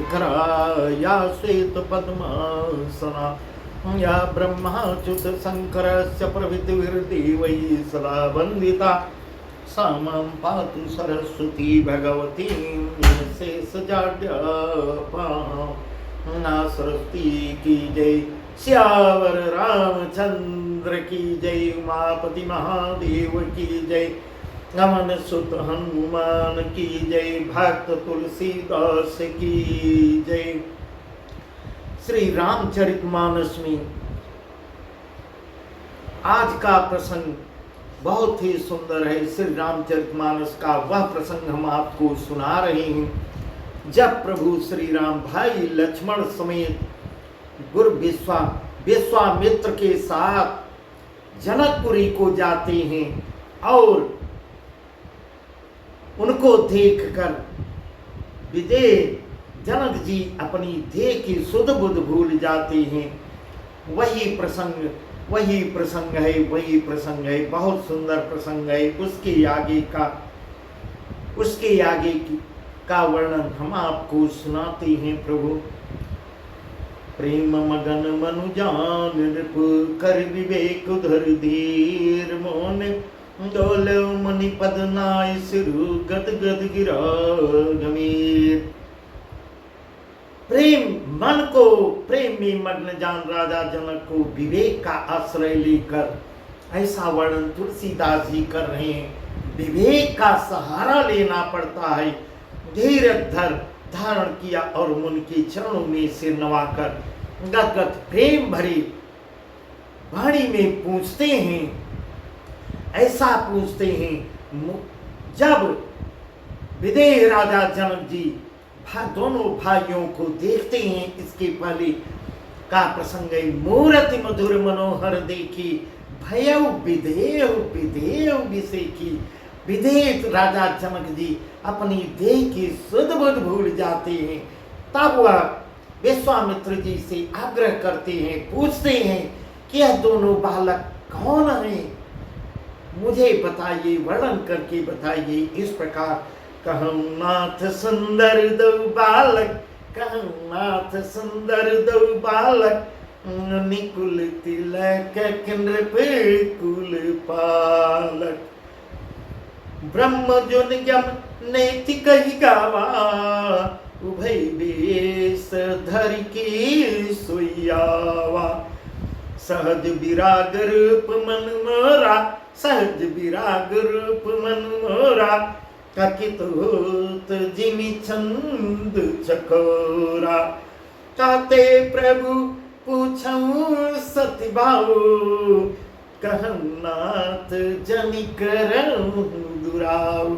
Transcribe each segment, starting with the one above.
शंकरा या श्वेत पद्मासना या ब्रह्माच्युत शंकरस्य प्रभृतिर्देवैः सदा वन्दिता सा मां पातु सरस्वती भगवती शेषजाड्यापना सरस्वती की जय। श्यावर रामचंद्र की जय। उमापति महादेव की जय। नमन सुत हनुमान की जय। भक्त तुलसीदास की जय। श्री रामचरितमानस में आज का प्रसंग बहुत ही सुंदर है। श्री रामचरितमानस का वह प्रसंग हम आपको सुना रहे हैं जब प्रभु श्री राम भाई लक्ष्मण समेत गुरु विश्वामित्र के साथ जनकपुरी को जाते हैं और उनको देखकर विदेह जनक जी अपनी देह की सुध बुध भूल जाते हैं। वही प्रसंग है। बहुत सुंदर प्रसंग है। उसके आगे का वर्णन हम आपको सुनाते हैं। प्रभु प्रेम मगन मनुजान नृप कर विवेक धर धीर मोन डोल मुनि पद नाय सिरु गद गद गिरा गमीर। मन को प्रेम में मग्न जान राजा जनक को विवेक का आश्रय लेकर ऐसा वर्णन तुलसीदास जी कर रहे हैं। विवेक का सहारा लेना पड़ता है। धीरज धारण किया और मुनि के चरणों में सिर नवाकर गदगद प्रेम भरी वाणी में पूछते हैं। ऐसा पूछते हैं जब विदेह राजा जनक जी दोनों भाइयों को देखते हैं। इसके पहले का प्रसंग है। मूर्ति मधुर मनोहर देखी भयउ विदेह विसेखी। विदेह राजा जनक जी अपनी देह की सुध बुध भूल जाते हैं। तब वह विश्वामित्र जी से आग्रह करते हैं, पूछते हैं कि यह दोनों बालक कौन हैं, मुझे बताइए, वर्णन करके बताइए। इस प्रकार कहम नाथ सुंदर दो बालक, कहम नाथ सुंदर दो बालक निकुल तिलक नृप कुल पालक। ब्रह्म जो निगम नैतिक ही गावा उभय बेस धर की सोयावा। सहज विराग रूप मन मोरा, सहज विराग रूप मन मोरा ककित होत जिमि छंद चकोरा। कहते प्रभु पूछऊं सति भाऊ, कहम नाथ जनि करऊं दुराऊ,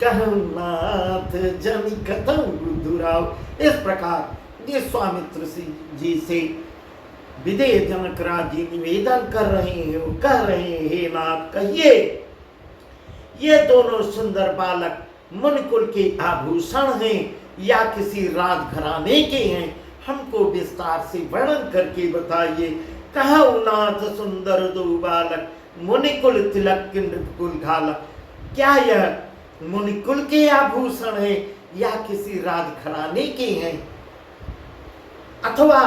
कहम नाथ जनि कतऊं दुराऊ। इस प्रकार विश्वामित्र जी से विदेह जनक राज जी निवेदन कर रहे हैं, कह रहे हैं, हे नाथ कहिए ये दोनों सुंदर बालक मुनिकुल के आभूषण हैं या किसी राजघराने के हैं, हमको विस्तार से वर्णन करके बताइए। कहा नाथ सुंदर दो बालक मुनिकुल तिलक नृपकुल घालक। क्या यह मुनिकुल के आभूषण है या किसी राजघराने के हैं, अथवा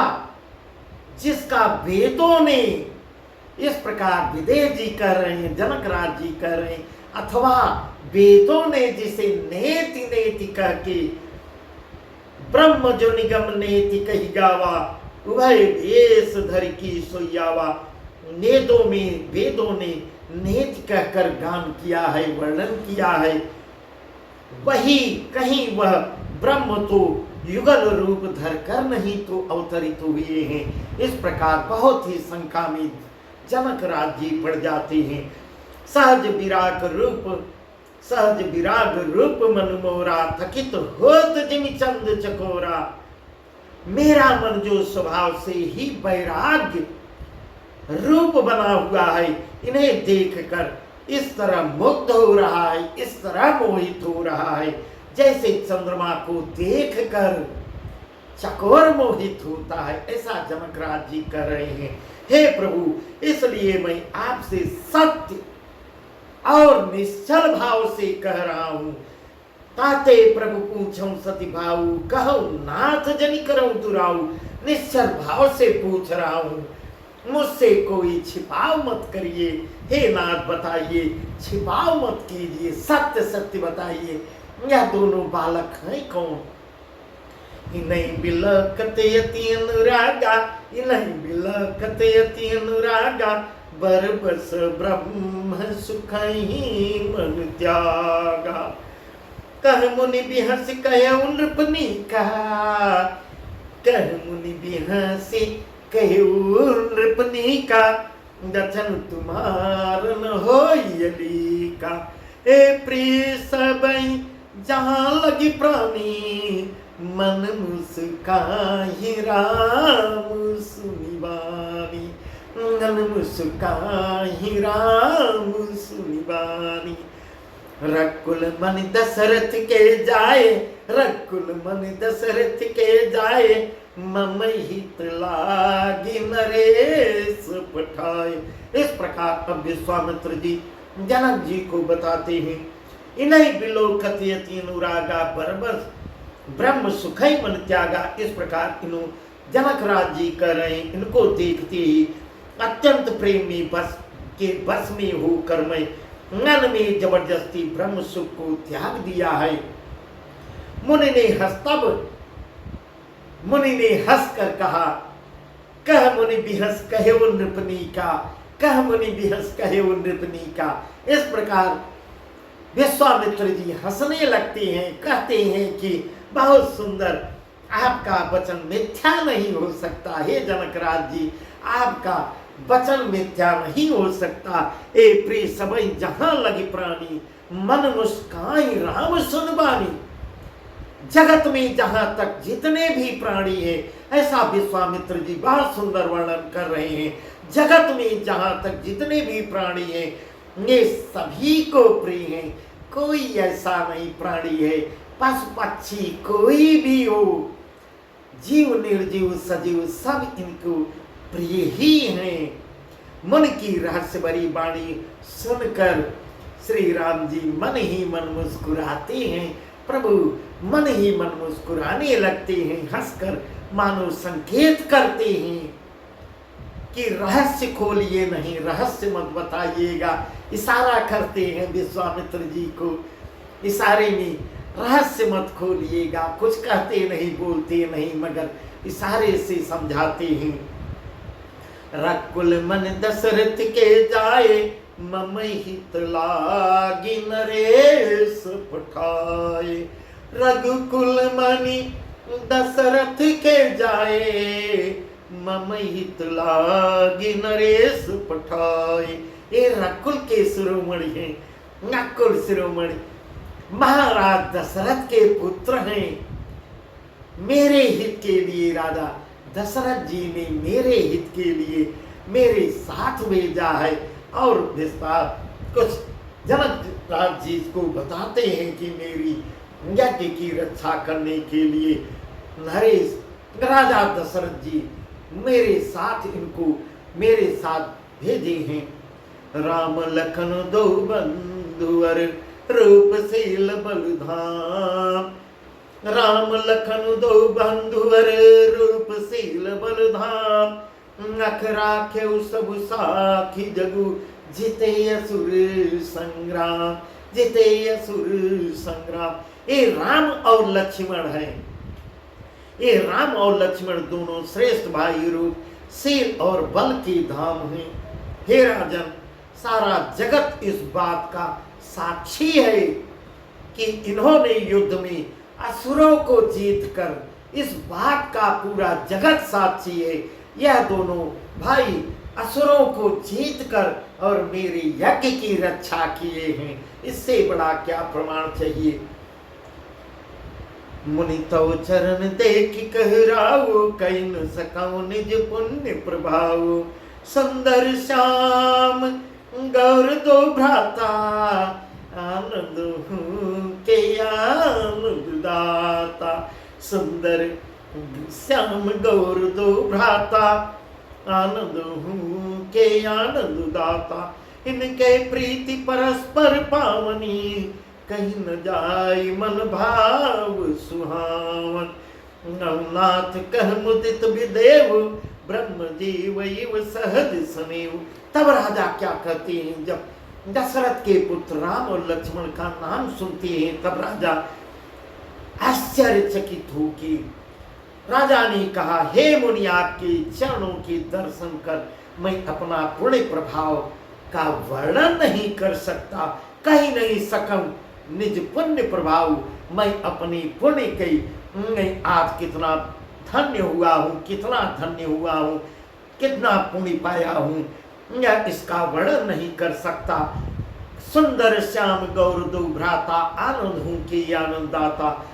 जिसका वेदों ने, इस प्रकार विदेह जी कह रहे हैं, जनक राज जी कह रहे हैं, अथवा वेदों ने जिसे नेति नेति कह के ब्रह्म जो निगम नेति कही गावा उभय देश धर की सोयावा। वेदों ने नेति कहकर गान किया है, वर्णन किया है। वही कहीं वह ब्रह्म तो युगल रूप धरकर नहीं तो अवतरित हुए हैं। इस प्रकार बहुत ही शंका में जनक राज जी पड़ जाते हैं। सहज विराग रूप मन मोरा थकित होत जिमि चंद चकोरा। मेरा मन जो स्वभाव से ही वैराग्य रूप बना हुआ है, इन्हें देखकर इस तरह मुग्ध हो रहा है, इस तरह मोहित हो रहा है जैसे चंद्रमा को देखकर चकोर मोहित होता है। ऐसा जनक राज जी कर रहे हैं। हे प्रभु, इसलिए मैं आपसे सत्य और निश्चल भाव से कह रहा हूं ताते प्रभु पूछो सती भाऊ, कहो नाथ जनी करो दुराऊ, निश्चर भाव से पूछ रहा हूँ, मुझसे कोई छिपाव मत करिए, हे नाथ बताइए, छिपाव मत कीजिए, सत्य सत्य बताइए, यह दोनों बालक हैं कौन? इन्हीं बिलकते यति अनुरागा, इन्हीं बिलकते यति अनुरागा, बरबस ब्रह्म सुख ही मन त्यागा। कह मुनि बिहस कहे नृपनी का, कह मुनि बिहस कहे नृपनी का, दचन तुम्हार न हो यली का। ए प्रिय सबई जहाँ लगी प्राणी, मन मुस्काहि राम सुनि वाणी, मन मुस्काहि राम सुनि वाणी। रकुल मन दशरथ के जाए, रकुल मन दशरथ के जाए, मम हित लागी नरेश पठाए। इस प्रकार अब विश्वामित्र जी जनक जी को बताते हैं, इन्हीं बिलोकत यति अनुरागा, बरबस ब्रह्म सुखई मन त्यागा। इस प्रकार इन्हों जनक राज जी कर रहे हैं। इनको देखते ही अत्यंत प्रेमी बस के बस में होकर मैं मन में जबरदस्ती ब्रह्म सुख को त्याग दिया है। मुनि ने हंस कर कहा, कह मुनि बिहस कहे वो नृपनी का, कह मुनि बिहस कहे वो नृपनी का। इस प्रकार विश्वामित्र जी हंसने लगते हैं, कहते हैं कि बहुत सुंदर, आपका वचन मिथ्या नहीं हो सकता, हे जनकराज जी, आपका वचन मिथ्या नहीं हो सकता। ए प्रिय सबई जहां लगी प्राणी, मन मुस्काई राम सुनबानी। जगत में जहां तक जितने भी प्राणी हैं, ऐसा विश्वामित्र जी बहुत सुंदर वर्णन कर रहे हैं। जगत में जहां तक जितने भी प्राणी हैं, ये सभी को प्रिय हैं। कोई ऐसा नहीं प्राणी है, पशु पक्षी कोई भी हो, जीव निर्जीव सजीव सब इनको प्रिय ही हैं। मन की रहस्य भरी वाणी सुनकर श्री राम जी मन ही मन मुस्कुराते हैं। प्रभु मन ही मन मुस्कुराने लगते हैं, हंसकर मानो संकेत करते हैं कि रहस्य खोलिए नहीं, रहस्य मत बताइएगा। इशारा करते हैं विश्वामित्र जी को, इशारे में रहस्य मत खोलिएगा। कुछ कहते नहीं, बोलते नहीं, मगर इशारे से समझाते हैं। रकुल मन दशरथ के जाए, मम हित लागी नरेश पठाए। रघुकुल मणि दशरथ के जाए, मम हित लागी नरेश पठाए। ये रकुल के शिरोमणि हैं, नकुल शिरोमणि महाराज दशरथ के पुत्र हैं। मेरे हित के लिए राजा दशरथ जी ने मेरे हित के लिए मेरे साथ भेजा है। और विस्तार कुछ जनक राज जी को बताते हैं कि मेरी यज्ञ की रक्षा करने के लिए नरेश राजा दशरथ जी मेरे साथ इनको मेरे साथ भेजे हैं। राम लखन दो बंधुवर, रूपशील बलधाम। राम लखन दो बंधुवर, रूपशील बलधाम। नख राखे सब साखी जगु, जिते असुर संग्राम, जिते असुर संग्राम। ये राम और लक्ष्मण है, ये राम और लक्ष्मण दोनों श्रेष्ठ भाई रूप शील और बल के धाम हैं। हे राजन, सारा जगत इस बात का साक्षी है कि इन्होंने युद्ध में असुरों को जीत कर, इस बात का पूरा जगत साक्षी है। यह दोनों भाई असुरों को जीत कर और मेरे यज्ञ की रक्षा किए हैं। इससे बड़ा क्या प्रमाण चाहिए। मुनि तव चरण देख कहराओ, कहीं न सकाओ निज पुण्य प्रभाव। सुंदर श्याम गौर दो भ्राता, आनंद के आनंद दाता। सुंदर श्याम गौर दो भ्राता, आनंद के आनंद दाता। इनके प्रीति परस्पर पावनी, कहीं न जाय मन भाव सुहावन। नवनाथ कह मुदित विदेव ब्रह्म जीव इव सहज सनेव। तब राजा क्या कहते हैं, जब दशरथ के पुत्र राम और लक्ष्मण का नाम सुनते हैं तब राजा आश्चर्यचकित हो कि राजा ने कहा, हे मुनि, आपके चरणों के दर्शन कर मैं अपना पुण्य प्रभाव का वर्णन नहीं कर सकता, कहीं नहीं सकूं निज पुण्य प्रभाव। मैं अपनी पुण्य की मैं आज कितना धन्य हुआ हूँ, कितना धन्य हुआ हूँ, कितना पुण्य पाया हूँ, यह इसका वर्णन नहीं कर सकता। सुंदर श्याम गौर दो भ्राता, आनंद हूँ के आनंददाता।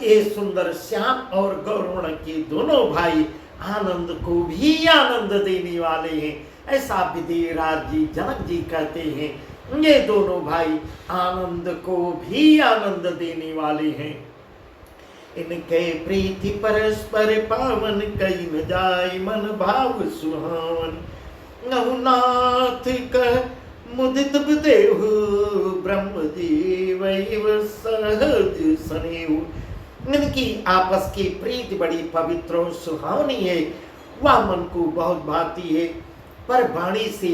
ये सुंदर श्याम और गौरवर्ण के दोनों भाई आनंद को भी आनंद देने वाले हैं। ऐसा विदेहराज जी जनक जी कहते हैं, ये दोनों भाई आनंद को भी आनंद देने वाले हैं। इनके प्रीति परस्पर पावन, कहीं न जाय मन भाव सुहावन। नहुनाथ कह मुदित विदेव ब्रह्म जीव सहज सनेव। इनकी आपस की प्रीति बड़ी पवित्र और सुहावनी है, वह मन को बहुत भाती है, पर वाणी से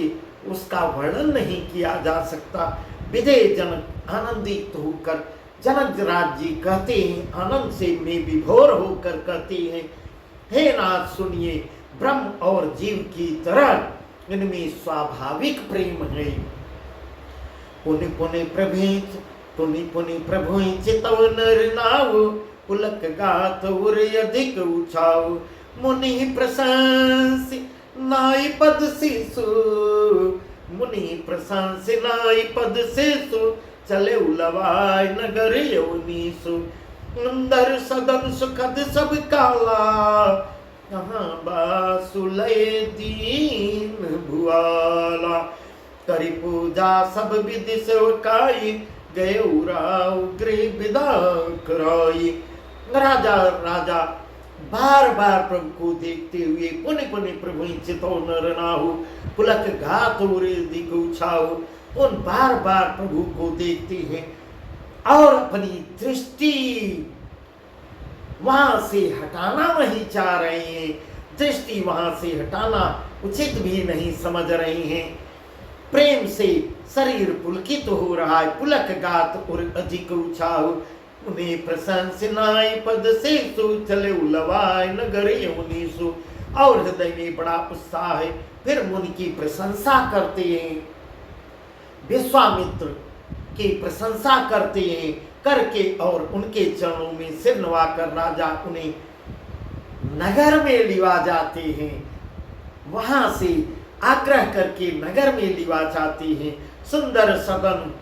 उसका वर्णन नहीं किया जा सकता। विदेह जनक आनंदित होकर जनक राज जी कहते हैं, आनंद से में विभोर होकर कहते हैं, हे नाथ सुनिए, ब्रह्म और जीव की तरह इनमें स्वाभाविक प्रेम है। पुनि पुनि प्रभेत पुनि पुनि प्रभु चितव नर नाव, पुलक गात उर अधिक उछाव। मुनि प्रशंस नाई पद शिशु, मुनि प्रशंस नाई पद शिशु, चले उलवाय नगर यौनीसु। अंदर सदन सुखद सब काला, कहाँ बासुलय दीन भुआला। करी पूजा सब विधि सेवकाई, गए उराव गृह विदा कराई। राजा बार बार प्रभु को देखते हुए पुनि पुनि प्रभु चितो नर नाहु, पुलक घात दिगुछाओ। उन बार बार प्रभु को देखते हैं और अपनी दृष्टि वहां से हटाना नहीं चाह रहे हैं, दृष्टि वहां से हटाना उचित भी नहीं समझ रहे हैं। प्रेम से शरीर पुलकित हो रहा है, पुलक गात और अधिक उछाओ। उन्हें प्रशंसनाय पद से सु, चले उलवाय नगर यमुनीसु। और हृदय में बड़ा उत्साह है, फिर मुनि की प्रशंसा करते हैं, विश्वामित्र की प्रशंसा करते हैं करके, और उनके चरणों में सिर नवाकर राजा उन्हें नगर में लिवा जाते हैं। वहां से आग्रह करके नगर में लिवा जाते हैं। सुंदर सदन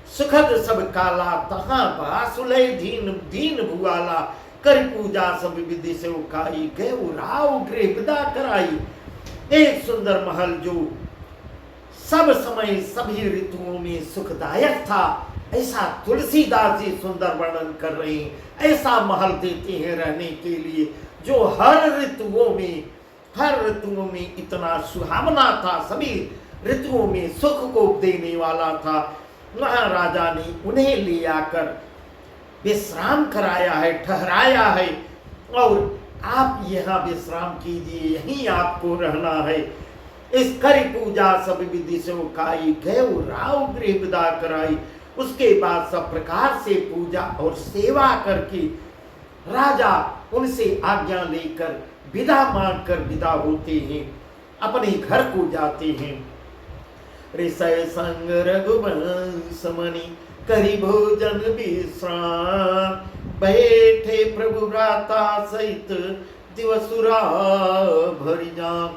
सुखद सब काला, तहाँ बासुलय दीन दीन भुआला। कर पूजा सब विधि से उकाई, गए राव गृह विदा कराई। एक सुंदर महल जो सब समय सभी ऋतुओं में सुखदायक था, ऐसा तुलसीदास जी सुंदर वर्णन कर रहे हैं। ऐसा महल देते हैं रहने के लिए जो हर ऋतुओं में इतना सुहावना था, सभी ऋतुओं में सुख को देने वाला था। वहाँ राजा ने उन्हें ले आकर विश्राम कराया है, ठहराया है, और आप यहाँ विश्राम कीजिए, यहीं आपको रहना है। इस करी पूजा सब विधि से उकाई, गए राव गृह विदा कराई। उसके बाद सब प्रकार से पूजा और सेवा करके राजा उनसे आज्ञा लेकर विदा मांगकर विदा होते हैं, अपने घर को जाते हैं। ऋषय संग रघुवंश मणि, करी भोजन विश्राम। बैठे प्रभु भ्राता सहित, दिवसुरा भरि जाम।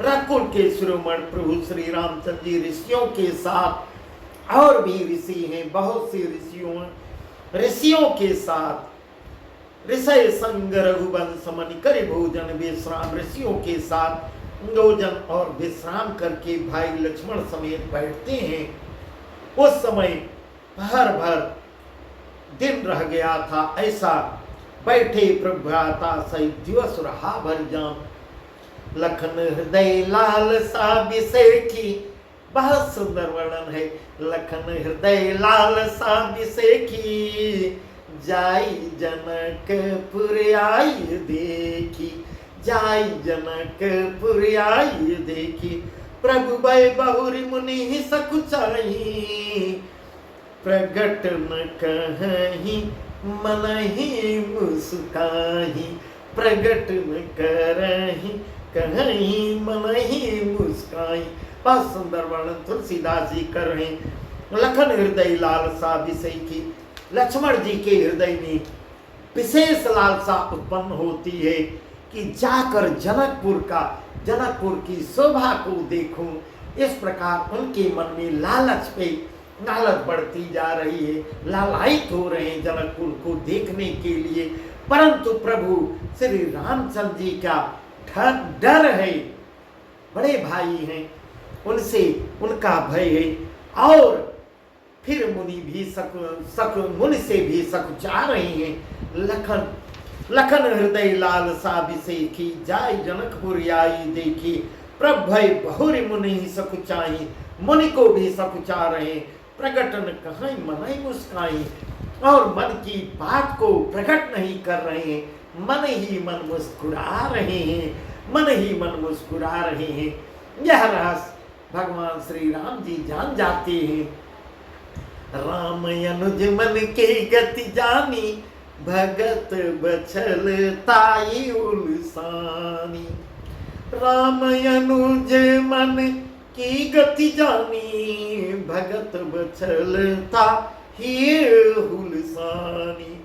रघुकुल के शिरोमणि प्रभु श्री रामचंद्र जी ऋषियों के साथ, और भी ऋषि हैं, बहुत से ऋषियों के साथ ऋषय संग रघुवंश मणि, करी भोजन विश्राम। ऋषियों के साथ भोजन और विश्राम करके भाई लक्ष्मण समेत बैठते हैं। उस समय भर भर दिन रह गया था, ऐसा बैठे प्रभ्राता सहित दिवस रहा भर जाम। लखन हृदय लाल सा विषेखी, बहुत सुंदर वर्णन है। लखन हृदय लालसा बिसेखी, जाई जनकपुर आई देखी, जाई जनकपुर आई देखी। प्रभु भय बहुरी मुनि सकुचाई, प्रगट न कहीं मन ही मुस्काही, प्रगट न करही कहीं मन ही मुस्काई। बहुत सुंदर वर्णन तुलसीदास जी कर रहे हैं। लखन हृदय लालसा बिसेखी, लक्ष्मण जी के हृदय में विशेष लालसा उत्पन्न होती है कि जाकर जनकपुर की शोभा को देखूं। इस प्रकार उनके मन में लालच बढ़ती जा रही है, लालायित हो रहे हैं जनकपुर को देखने के लिए। परंतु प्रभु श्री रामचंद्र जी का डर है, बड़े भाई हैं, उनसे उनका भय है। और फिर मुनि भी मुनि से भी सकुचा रहे हैं। लखन हृदय लालसा बिसेखी, जाय जनकपुर आई देखी। प्रभु भय बहुरी मुनि सकुचाई, मुनि को भी सकुचा रहे। प्रकटन कहीं मन मुस्काई, और मन की बात को प्रकट नहीं कर रहे हैं, मन ही मन मुस्कुरा रहे हैं, मन ही मन मुस्कुरा रहे हैं। यह रहस्य भगवान श्री राम जी जान जाते हैं। राम अनुज मन के गति जानी, भगत बछल ताई उलसानी। राम अनुज मन की गति जानी, भगत बछल ताई उलसानी।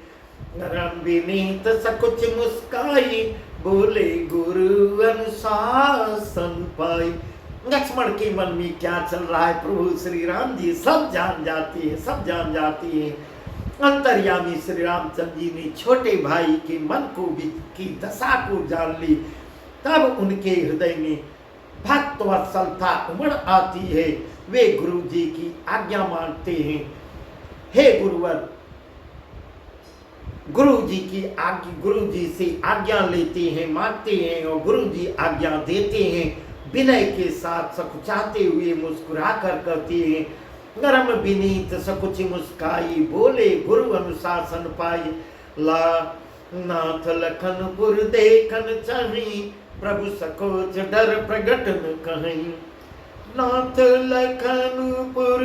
नरम विनीत सकुच मुस्काई, बोले गुरु अनुशासन पाई। लक्ष्मण के मन में क्या चल रहा है प्रभु श्री राम जी सब जान जाती है, सब जान जाती है। अंतर्यामी श्री रामचंद्र जी ने छोटे भाई के मन को भी की दशा को जान ली। तब उनके हृदय में भक्त वत्सलता उमड़ आती है। वे गुरु जी की आज्ञा मानते हैं। हे गुरुवर, गुरु जी से आज्ञा लेते हैं, मानते हैं, और गुरु जी आज्ञा देते हैं। विनय के साथ सकुचाते हुए मुस्कुरा कर कहते हैं, नरम विनीत सकुच मुस्काई, बोले गुरु अनुशासन पाई। ला नाथ लखनपुर देखन चाही, प्रभु सकोच डर प्रगट न कहीं। नाथ लखनपुर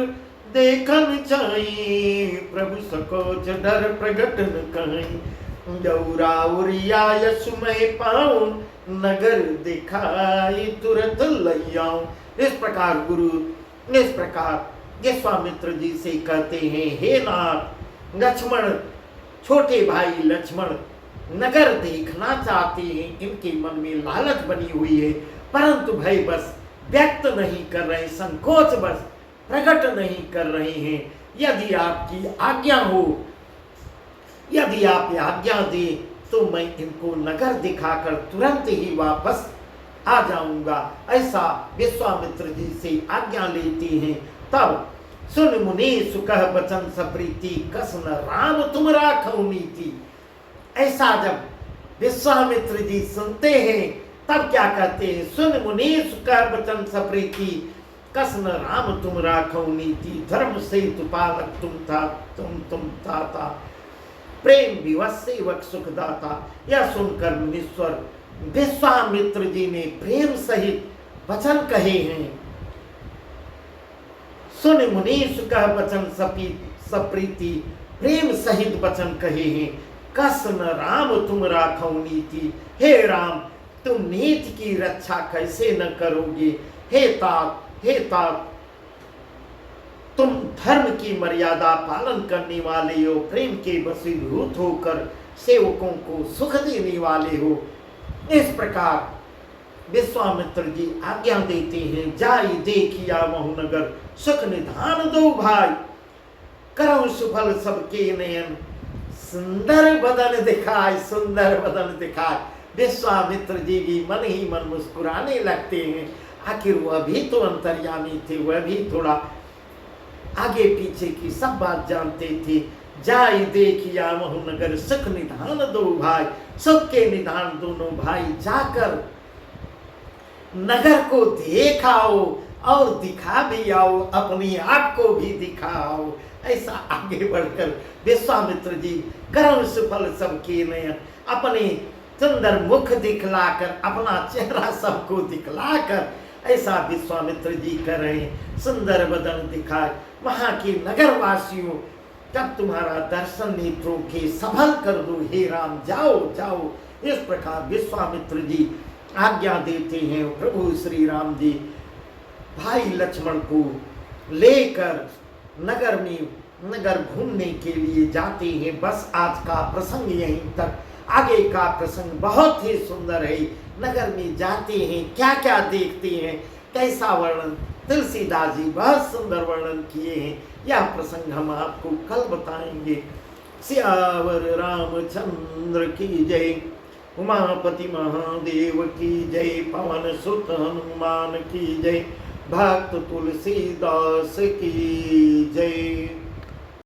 देखन चाही, प्रभु सकोच डर प्रगट न कहीं। जौरा उरिया यशुमय पाऊं, नगर दिखाई तुरंत लैयाऊं। इस प्रकार विश्वामित्र जी से कहते हैं, हे नाथ, लक्ष्मण, छोटे भाई लक्ष्मण नगर देखना चाहते हैं। इनके मन में लालच बनी हुई है, परंतु भय बस व्यक्त नहीं कर रहे, संकोच बस प्रकट नहीं कर रहे हैं। यदि आपकी आज्ञा हो, यदि आप आज्ञा दें तो मैं इनको नगर दिखाकर तुरंत ही वापस आ जाऊंगा। ऐसा विश्वामित्र जी से आज्ञा लेते हैं। तब सुन मुनि सुकह बचन सप्रीति, कसन राम तुम राखौ नीति। ऐसा जब विश्वामित्र जी सुनते हैं तब क्या कहते हैं, सुन मुनि सुकह बचन सप्रीति, कसन राम तुम राखौ नीति। धर्म से तुपालक तुम ताता, प्रेम विवश सेवक सुखदाता। यह सुनकर मुनीश्वर विश्वामित्र जी ने प्रेम सहित वचन कहे हैं। सुन मुनि सुकह वचन सप्रीति, प्रेम सहित वचन कहे हैं। कसन राम तुम राखौ नीति, हे राम तुम नीति की रक्षा कैसे न करोगे। हे तात तुम धर्म की मर्यादा पालन करने वाले हो, प्रेम के वशीभूत होकर सेवकों को सुख देने वाले हो। इस प्रकार विश्वामित्र जी आज्ञा देते हैं, जाई देखिया महु नगर, सुख निधान दो भाई, करो सुफल सबके नयन, सुंदर बदन दिखाए, सुंदर बदन दिखाए। विश्वामित्र जी भी मन ही मन मुस्कुराने लगते हैं। आखिर वह भी तो अंतर्यामी थे, वह भी थोड़ा आगे पीछे की सब बात जानते थे। जाई देखिया महु नगर, सुख निधान दो भाई। सुख के निधान दोनों भाई जाकर नगर को देखाओ, और दिखा भी आओ, अपनी आँख को भी दिखाओ। ऐसा आगे बढ़कर विश्वामित्र जी कर्म सुफल सबके नयन, अपने सुंदर मुख दिखलाकर, अपना चेहरा सबको दिखलाकर ऐसा विश्वामित्र जी कर रहे हैं। सुंदर बदन दिखाए वहां के नगरवासियों, जब तुम्हारा दर्शन नेत्रों के सफल कर दो हे राम, जाओ जाओ। इस प्रकार विश्वामित्र जी आज्ञा देते हैं। प्रभु श्री राम जी भाई लक्ष्मण को लेकर नगर में नगर घूमने के लिए जाते हैं। बस आज का प्रसंग यहीं तक, आगे का प्रसंग बहुत ही सुंदर है। नगर में जाते हैं, क्या क्या देखते हैं, कैसा वर्णन तुलसीदास जी बहुत सुंदर वर्णन किए हैं। यह प्रसंग हम आपको कल बताएंगे। सियावर रामचंद्र की जय, उमापति महादेव की जय, पवन सुत हनुमान की जय, भक्त तुलसीदास की जय।